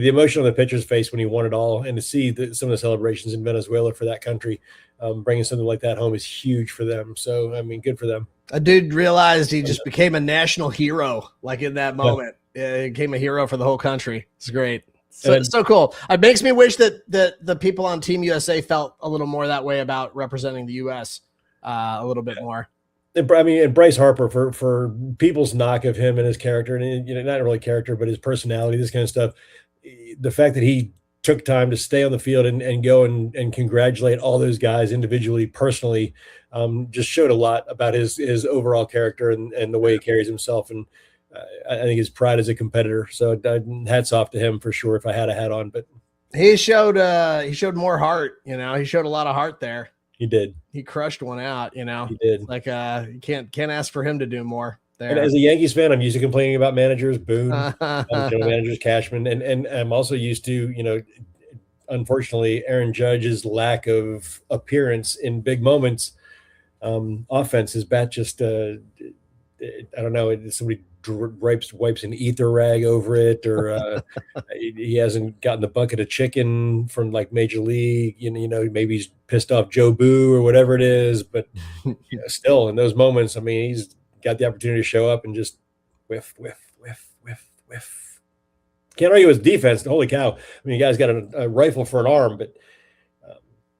the emotion on the pitcher's face when he won it all, and to see some of the celebrations in Venezuela for that country, bringing something like that home is huge for them. So, I mean, good for them. A dude realized he just became a national hero, like in that moment. Yeah. He became a hero for the whole country. It's great. So cool. It makes me wish that the people on Team USA felt a little more that way about representing the U.S. A little bit more. I mean, and Bryce Harper, for people's knock of him and his character, and not really character, but his personality, this kind of stuff. The fact that he took time to stay on the field and go and congratulate all those guys individually, personally, just showed a lot about his overall character and the way he carries himself. And I think his pride as a competitor. So hats off to him for sure. If I had a hat on, but he showed more heart. He showed a lot of heart there. He did. He crushed one out. He did. Like you can't ask for him to do more. There. And as a Yankees fan, I'm used to complaining about managers, Boone, managers, Cashman, and I'm also used to, unfortunately, Aaron Judge's lack of appearance in big moments. Offense, his bat just, I don't know, somebody wipes an ether rag over it, or he hasn't gotten the bucket of chicken from like Major League. Maybe he's pissed off Joe Boo or whatever it is, but still in those moments, I mean, he's got the opportunity to show up and just whiff. Can't argue with defense. Holy cow. I mean, you guys got a rifle for an arm, but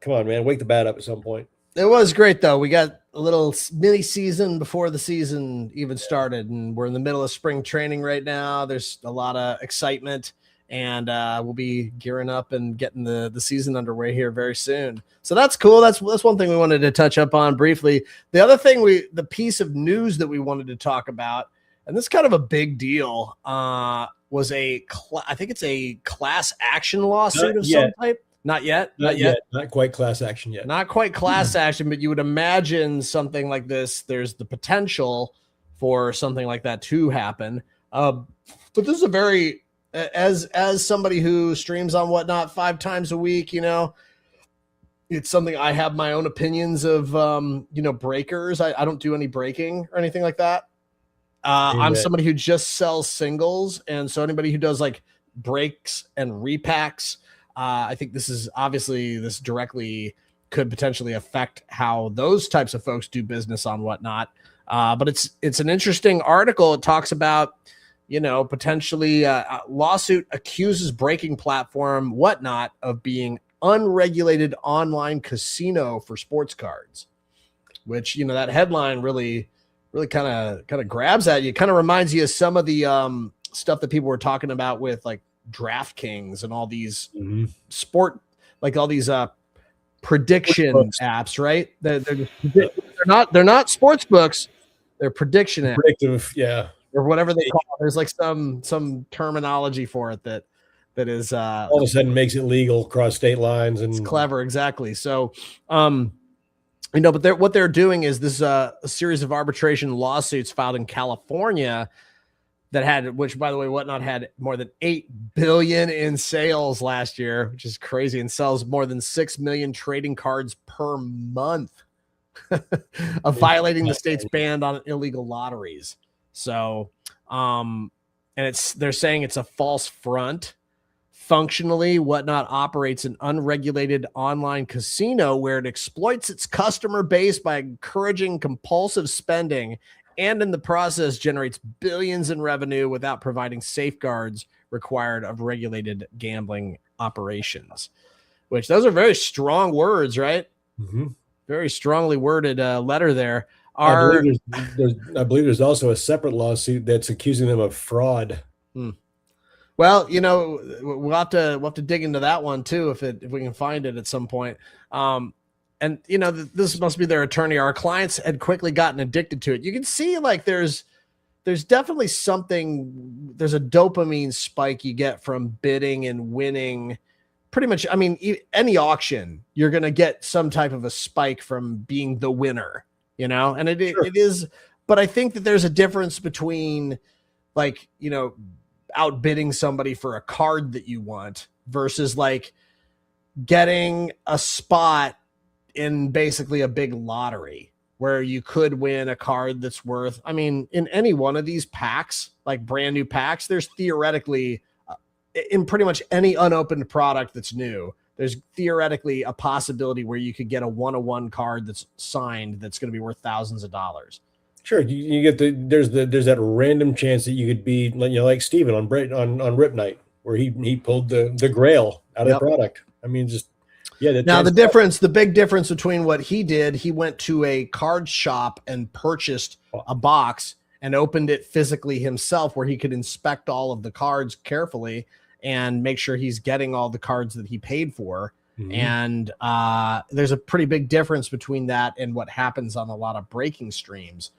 come on, man, wake the bat up at some point. It was great, though. We got a little mini season before the season even started, and we're in the middle of spring training right now. There's a lot of excitement, and we'll be gearing up and getting the season underway here very soon. So that's cool. That's one thing we wanted to touch up on briefly. The other thing the piece of news that we wanted to talk about, and this is kind of a big deal, was I think it's a class action lawsuit of some type. Not yet. Not quite class action yet. Not quite class action, but you would imagine something like this. There's the potential for something like that to happen. But this is a very, as somebody who streams on Whatnot 5 times a week, it's something I have my own opinions of, breakers. I don't do any breaking or anything like that. I'm somebody who just sells singles. And so anybody who does like breaks and repacks, I think this directly could potentially affect how those types of folks do business on Whatnot. But it's an interesting article. It talks about, potentially a lawsuit accuses breaking platform Whatnot of being unregulated online casino for sports cards, which, that headline really kind of grabs at you. Kind of reminds you of some of the stuff that people were talking about with like DraftKings and all these sport, like all these prediction apps, right? They're not sports books, they're prediction apps. Predictive, yeah, or whatever they call it. There's like some terminology for it that is all of a sudden makes it legal across state lines, and it's clever, exactly. So but what they're doing is this a series of arbitration lawsuits filed in California which by the way, Whatnot had more than 8 billion in sales last year, which is crazy, and sells more than 6 million trading cards per month of violating the state's ban on illegal lotteries. So, and they're saying it's a false front. Functionally, Whatnot operates an unregulated online casino where it exploits its customer base by encouraging compulsive spending, and in the process generates billions in revenue without providing safeguards required of regulated gambling operations. Which those are very strong words, right? Mm-hmm. Very strongly worded letter there. I believe there's also a separate lawsuit that's accusing them of fraud. Well, we'll have to dig into that one too if we can find it at some point. And this must be their attorney. Our clients had quickly gotten addicted to it. You can see like there's definitely something. There's a dopamine spike you get from bidding and winning. Pretty much, I mean, any auction, you're going to get some type of a spike from being the winner, and it is. But I think that there's a difference between like, outbidding somebody for a card that you want versus like getting a spot in basically a big lottery where you could win a card that's worth, in any one of these packs, like brand new packs, there's theoretically in pretty much any unopened product that's new, there's theoretically a possibility where you could get a 1-of-1 card that's signed that's going to be worth thousands of dollars. Sure, you get there's that random chance that you could be like Steven on Rip Night, where he pulled the grail out of the product. I mean, just now the big difference between what he did, he went to a card shop and purchased a box and opened it physically himself, where he could inspect all of the cards carefully and make sure he's getting all the cards that he paid for. Mm-hmm. And there's a pretty big difference between that and what happens on a lot of breaking streams,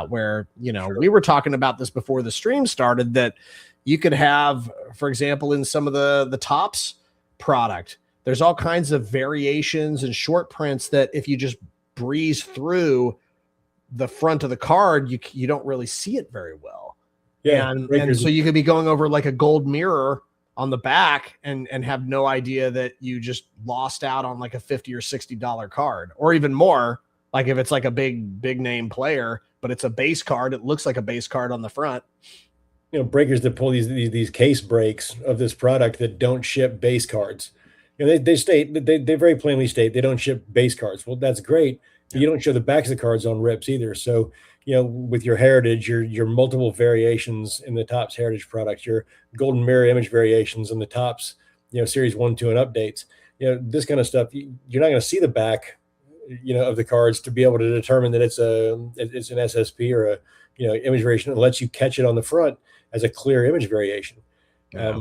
where, we were talking about this before the stream started, that you could have, for example, in some of the Topps product, there's all kinds of variations and short prints that if you just breeze through the front of the card, you don't really see it very well. Yeah. And so you could be going over like a gold mirror on the back and have no idea that you just lost out on like a $50 or $60 card, or even more. Like if it's like a big name player, but it's a base card, it looks like a base card on the front. Breakers that pull these case breaks of this product that don't ship base cards. They very plainly state they don't ship base cards. Well, that's great. But you don't show the backs of the cards on rips either. So, with your heritage, your multiple variations in the Topps heritage products, your golden mirror image variations in the Topps, series 1, 2, and updates, this kind of stuff, you're not going to see the back, of the cards to be able to determine that it's an SSP or a, image variation that lets you catch it on the front as a clear image variation. But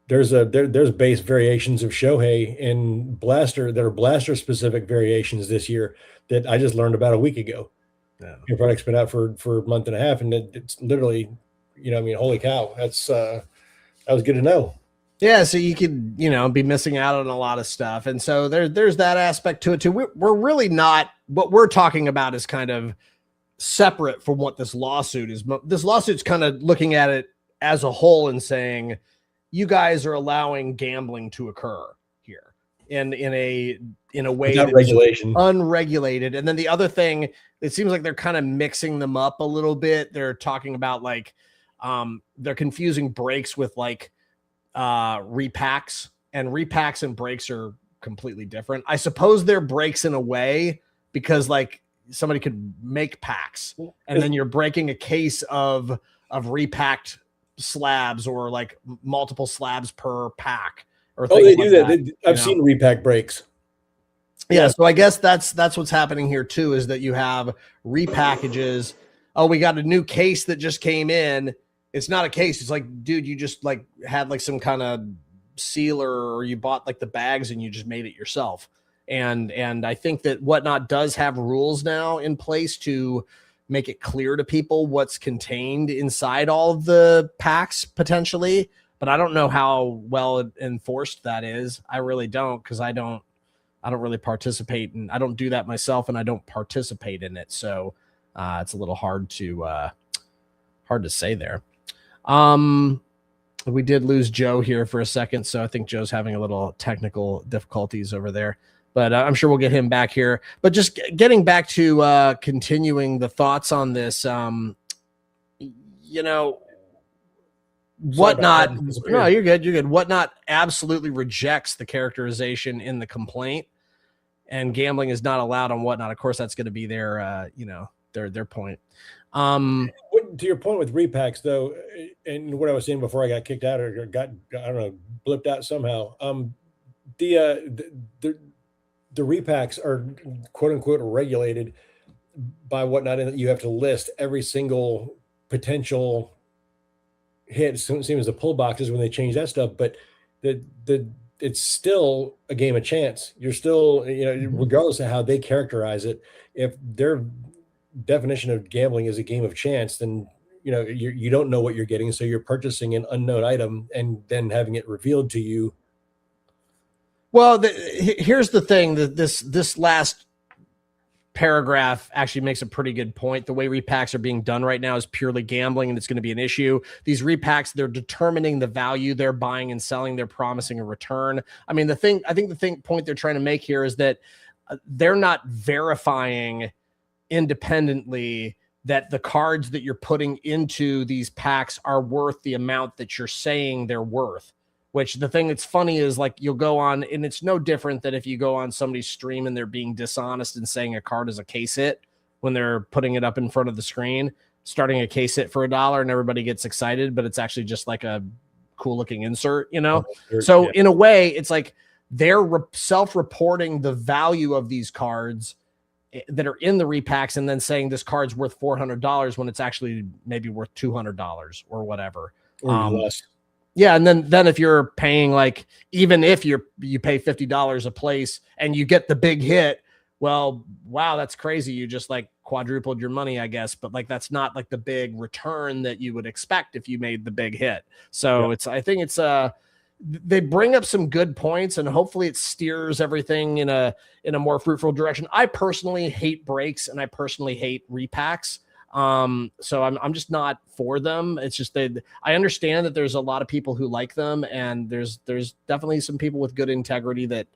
there's base variations of Shohei in Blaster that are Blaster specific variations this year that I just learned about a week ago. Yeah. Your product's been out for a month and a half, and it's literally, holy cow, that was good to know. Yeah, so you could, be missing out on a lot of stuff. And so there's that aspect to it too. We're really not, what we're talking about is kind of separate from what this lawsuit is. This lawsuit's kind of looking at it as a whole and saying, you guys are allowing gambling to occur here in a way that's regulation, unregulated. And then the other thing, it seems like they're kind of mixing them up a little bit. They're talking about like, they're confusing breaks with like repacks, and repacks and breaks are completely different. I suppose they're breaks in a way because like somebody could make packs and then you're breaking a case of repacked slabs or like multiple slabs per pack or they do that. I've seen repack breaks. Yeah, so I guess that's what's happening here too, is that you have repackages. Oh, we got a new case that just came in. It's not a case. It's like, dude, you just like had like some kind of sealer, or you bought like the bags and you just made it yourself. And I think that Whatnot does have rules now in place to make it clear to people what's contained inside all of the packs potentially, but I don't know how well enforced that is. I really don't, because I don't really participate, and I don't do that myself, and I don't participate in it. So it's a little hard to say there. We did lose Joe here for a second, so I think Joe's having a little technical difficulties over there, but I'm sure we'll get him back here. But just getting back to continuing the thoughts on this, Whatnot. No, you're good. You're good. Whatnot absolutely rejects the characterization in the complaint, and gambling is not allowed on Whatnot. Of course, that's going to be their point. To your point with repacks, though, and what I was saying before I got kicked out or got, I don't know, blipped out somehow. The repacks are quote unquote regulated by Whatnot, in that you have to list every single potential hit. Same as the pull boxes when they change that stuff, but it's still a game of chance. You're still, regardless of how they characterize it, if their definition of gambling is a game of chance, then you don't know what you're getting, so you're purchasing an unknown item and then having it revealed to you. Well, here's the thing, that this last paragraph actually makes a pretty good point. The way repacks are being done right now is purely gambling, and it's going to be an issue. These repacks, they're determining the value they're buying and selling. They're promising a return. I mean, the point they're trying to make here is that they're not verifying independently that the cards that you're putting into these packs are worth the amount that you're saying they're worth. Which the thing that's funny is like you'll go on, and it's no different than if you go on somebody's stream and they're being dishonest and saying a card is a case hit when they're putting it up in front of the screen, starting a case hit for $1, and everybody gets excited, but it's actually just like a cool looking insert, you know? So in a way, it's like they're self-reporting the value of these cards that are in the repacks and then saying this card's worth $400 when it's actually maybe worth $200 or whatever. Or less. Yeah, and then if you're paying, like, even if you pay $50 a place and you get the big hit, well, wow, that's crazy. You just like quadrupled your money, I guess. But like that's not like the big return that you would expect if you made the big hit. So I think it's they bring up some good points, and hopefully it steers everything in a more fruitful direction. I personally hate breaks, and I personally hate repacks. So I'm just not for them. It's just that I understand that there's a lot of people who like them, and there's definitely some people with good integrity that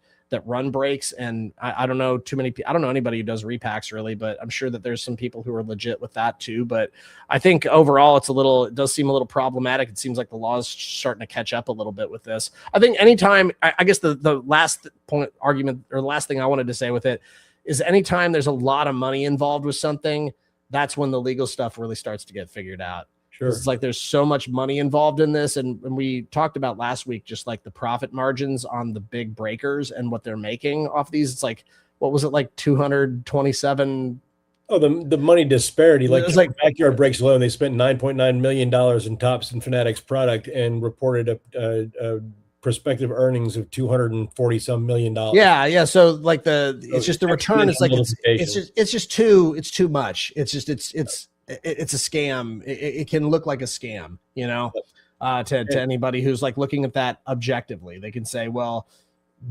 run breaks. And I don't know too many people. I don't know anybody who does repacks really, but I'm sure that there's some people who are legit with that too. But I think overall it does seem a little problematic. It seems like the law is starting to catch up a little bit with this. I think anytime, I guess the last point argument, or the last thing I wanted to say with it is anytime there's a lot of money involved with something, that's when the legal stuff really starts to get figured out. Sure. It's like there's so much money involved in this. And we talked about last week, just like the profit margins on the big breakers and what they're making off these. It's like, what was it, like 227? Oh, the money disparity. Like, it's like Backyard Breaks alone, they spent $9.9 million in Topps and Fanatics product and reported a prospective earnings of $240 million. Yeah. So like it's just the return is like it's just too much. It's a scam. It can look like a scam, you know, to anybody who's like looking at that objectively. They can say, well,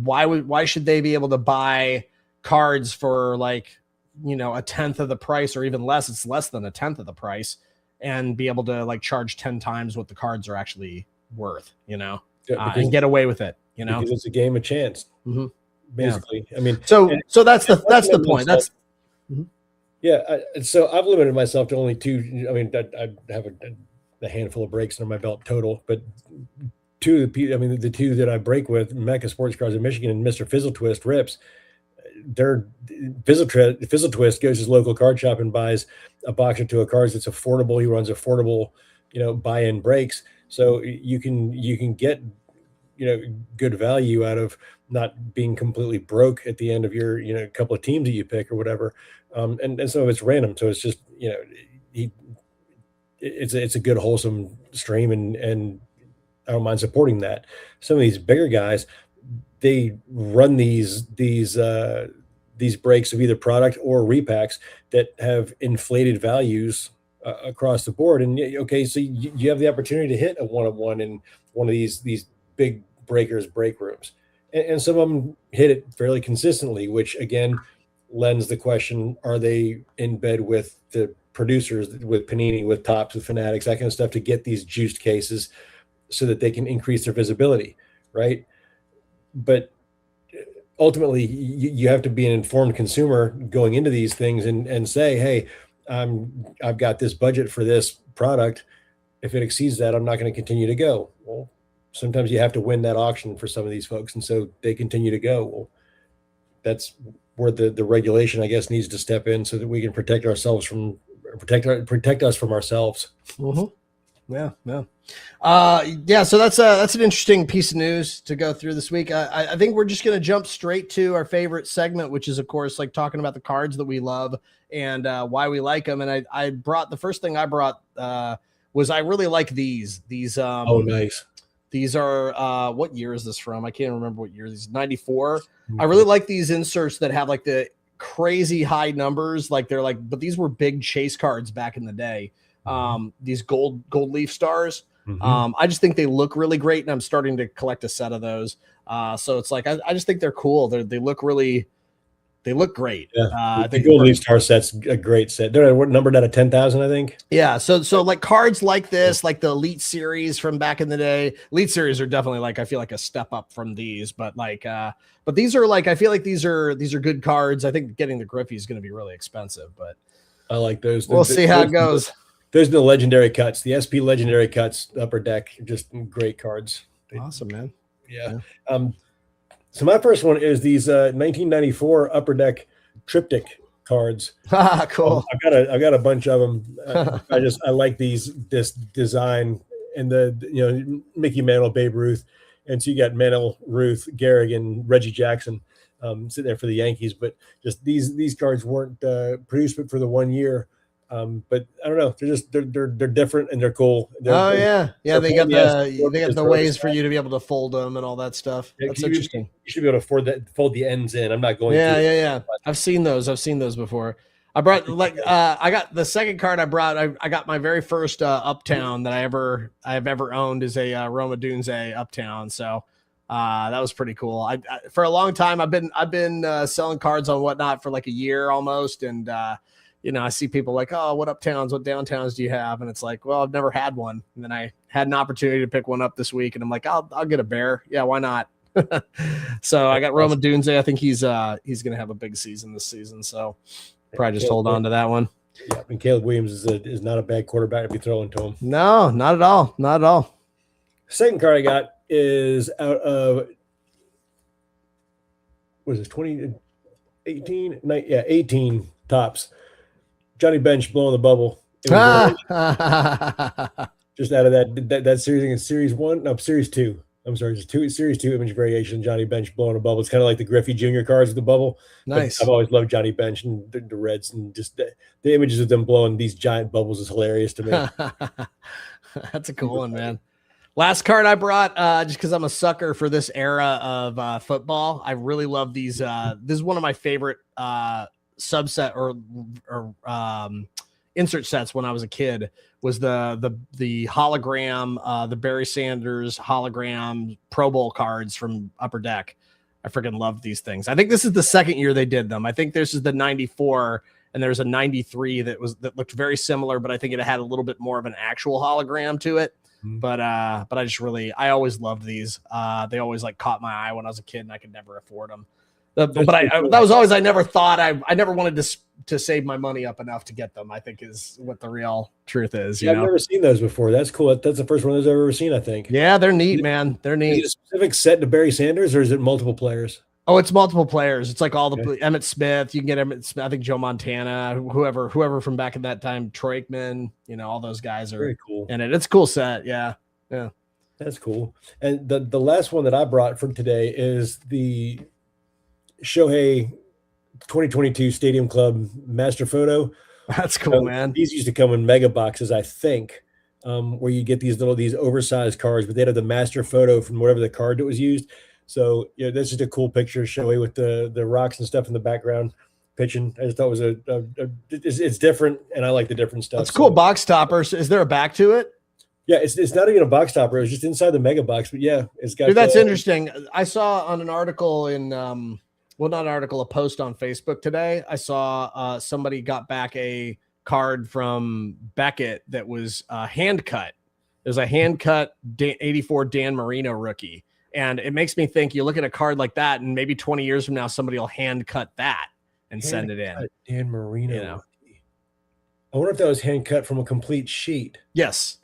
why should they be able to buy cards for like, you know, 1/10 of the price, or even less? It's less than 1/10 of the price, and be able to like charge 10 times what the cards are actually worth, you know, and get away with it, you know, because it's a game of chance, basically. I mean, so that's the point. That's so I've limited myself to only two. I mean, I have a handful of breaks under my belt total, but the two that I break with, Mecca Sports Cars in Michigan and Mr. Fizzle Twist Rips, Fizzle Twist goes to his local card shop and buys a box or two of cards that's affordable. He runs affordable, buy-in breaks, so you can get good value out of not being completely broke at the end of your couple of teams that you pick or whatever. And so it's random, so it's just it's a good wholesome stream, and I don't mind supporting that. Some of these bigger guys, they run these breaks of either product or repacks that have inflated values across the board. And okay, so you have the opportunity to hit a 1-of-1 in one of these big breakers break rooms, and some of them hit it fairly consistently, which again lends the question: are they in bed with the producers, with Panini, with Topps, with Fanatics, that kind of stuff, to get these juiced cases so that they can increase their visibility, right? But ultimately, you have to be an informed consumer going into these things and say, hey, I've got this budget for this product. If it exceeds that, I'm not going to continue to go. Well, sometimes you have to win that auction for some of these folks, and so they continue to go. Well, that's where the regulation, I guess, needs to step in so that we can protect ourselves from protect us from ourselves. Mm-hmm. Yeah. So that's an interesting piece of news to go through this week. I think we're just going to jump straight to our favorite segment, which is, of course, like talking about the cards that we love and why we like them. And I brought, the first thing I brought was, I really like these. Oh, nice. These are what year is this from? I can't remember what year. These 94. Mm-hmm. I really like these inserts that have like the crazy high numbers. Like they're like, but these were big chase cards back in the day. These gold leaf stars. Mm-hmm. I just think they look really great, and I'm starting to collect a set of those. So it's like I just think they're cool. They look great. Yeah. I think the gold leaf star set's a great set. They're numbered out of 10,000, I think. Yeah. So like cards like this, like the Elite Series from back in the day. Elite Series are definitely like, I feel like a step up from these, but like but these are like, I feel like these are good cards. I think getting the Griffey is going to be really expensive, but I like those. We'll see how it goes. Those are the legendary cuts. The SP legendary cuts, Upper Deck, just great cards. Awesome, man. Yeah. So my first one is these 1994 Upper Deck triptych cards. Cool. I've got a bunch of them. I like this design and the Mickey Mantle, Babe Ruth, and so you got Mantle, Ruth, Gehrig, and Reggie Jackson sitting there for the Yankees. But just these cards weren't produced for the 1 year. But I don't know. They're different and they're cool. They got the ways for you to be able to fold them and all that stuff. Yeah, That's interesting. You should be able to fold the ends in. I'm not going to. Yeah. I've seen those before. I brought I got the second card I brought. I got my very first Uptown that I've ever owned is a Roma Dunze Uptown. So that was pretty cool. I for a long time I've been selling cards on Whatnot for like a year almost, and I see people like, oh, what Uptowns, what Downtowns do you have? And it's like, well, I've never had one. And then I had an opportunity to pick one up this week, and I'm like, I'll get a bear. Yeah, why not? So I got Roma Dunze. I think he's gonna have a big season this season. So probably just hold on to that one. Yeah, and Caleb Williams is not a bad quarterback to be throwing to him. No, not at all. Not at all. Second card I got is out of what is this, 2018? 18 tops. Johnny Bench blowing the bubble. Just out of that series, I think it's series 2. I'm sorry, it's series 2 image variation. Johnny Bench blowing a bubble. It's kind of like the Griffey Jr. cards with the bubble. Nice. But I've always loved Johnny Bench and the Reds, and just the images of them blowing these giant bubbles is hilarious to me. That's a cool one, man. Last card I brought, just because I'm a sucker for this era of football. I really love these. This is one of my favorite subset or insert sets when I was a kid. Was the hologram, the Barry Sanders hologram Pro Bowl cards from Upper Deck. I freaking love these things. I think this is the second year they did them. I think this is the 94, and there's a 93 that looked very similar, but I think it had a little bit more of an actual hologram to it. But I always loved these. They always like caught my eye when I was a kid, and I could never afford them. That was always, I never thought I never wanted to save my money up enough to get them, I think is what the real truth is. I've never seen those before. That's cool. That's the first one I've ever seen, I think. Yeah, they're neat, man. They're neat. Is it a specific set to Barry Sanders, or is it multiple players? Oh, it's multiple players. It's like all the Emmett Smith. You can get Emmett Smith, I think Joe Montana, whoever from back in that time, Troy Aikman, all those guys are very cool. And it's a cool set. Yeah. That's cool. And the last one that I brought from today is the Shohei 2022 Stadium Club Master Photo. That's cool, man. These used to come in mega boxes, I think, where you get these oversized cards, but they had the Master Photo from whatever the card that was used. So this is a cool picture of Shohei with the rocks and stuff in the background pitching. I just thought it was it's different, and I like the different stuff. It's cool. Box toppers. Is there a back to it? Yeah, it's not even a box topper. It's just inside the mega box. But yeah, it's got. Dude, that's interesting. I saw on an article in not an article, a post on Facebook today. I saw somebody got back a card from Beckett that was hand cut. There's a hand cut 84 Dan Marino rookie. And it makes me think, you look at a card like that, and maybe 20 years from now, somebody will hand cut that and send it in. Dan Marino. I wonder if that was hand cut from a complete sheet. Yes.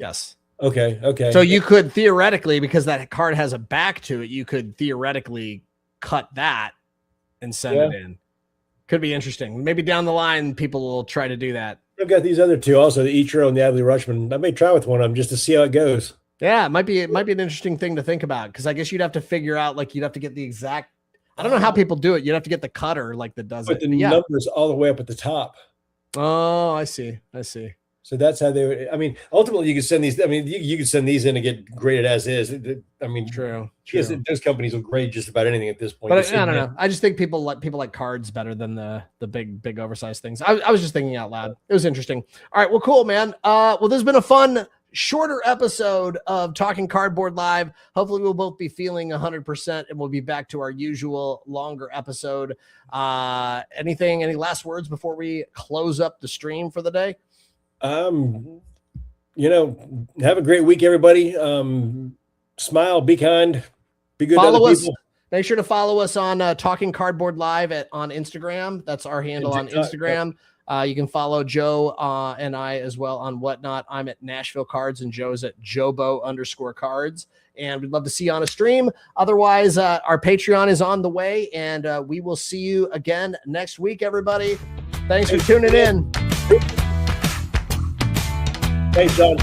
Okay. So you could theoretically, because that card has a back to it, you could theoretically cut that and send it in. Could be interesting. Maybe down the line, people will try to do that. I've got these other two also, the Ichiro and the Adley Rutschman. I may try with one of them just to see how it goes. Yeah, it might be an interesting thing to think about, because I guess you'd have to figure out, like, you'd have to get the exact. I don't know how people do it. You'd have to get the cutter like that does it. The numbers all the way up at the top. Oh, I see. So that's how they would. I mean, ultimately, you could send these. I mean, you could send these in and get graded as is. I mean, true. Those companies will grade just about anything at this point. But I don't know. I just think people like cards better than the big oversized things. I was just thinking out loud. It was interesting. All right. Well, cool, man. Well, this has been a fun, shorter episode of Talking Cardboard Live. Hopefully we'll both be feeling 100%, and we'll be back to our usual longer episode. Any last words before we close up the stream for the day? Have a great week, everybody. Smile, be kind, be good. Follow to other us. People. Make sure to follow us on Talking Cardboard Live on Instagram. That's our handle on Instagram. You can follow Joe and I as well on Whatnot. I'm at Nashville Cards and Joe's at Jobo_cards. And we'd love to see you on a stream. Otherwise, our Patreon is on the way, and we will see you again next week, everybody. Thanks for tuning in. Thanks, John.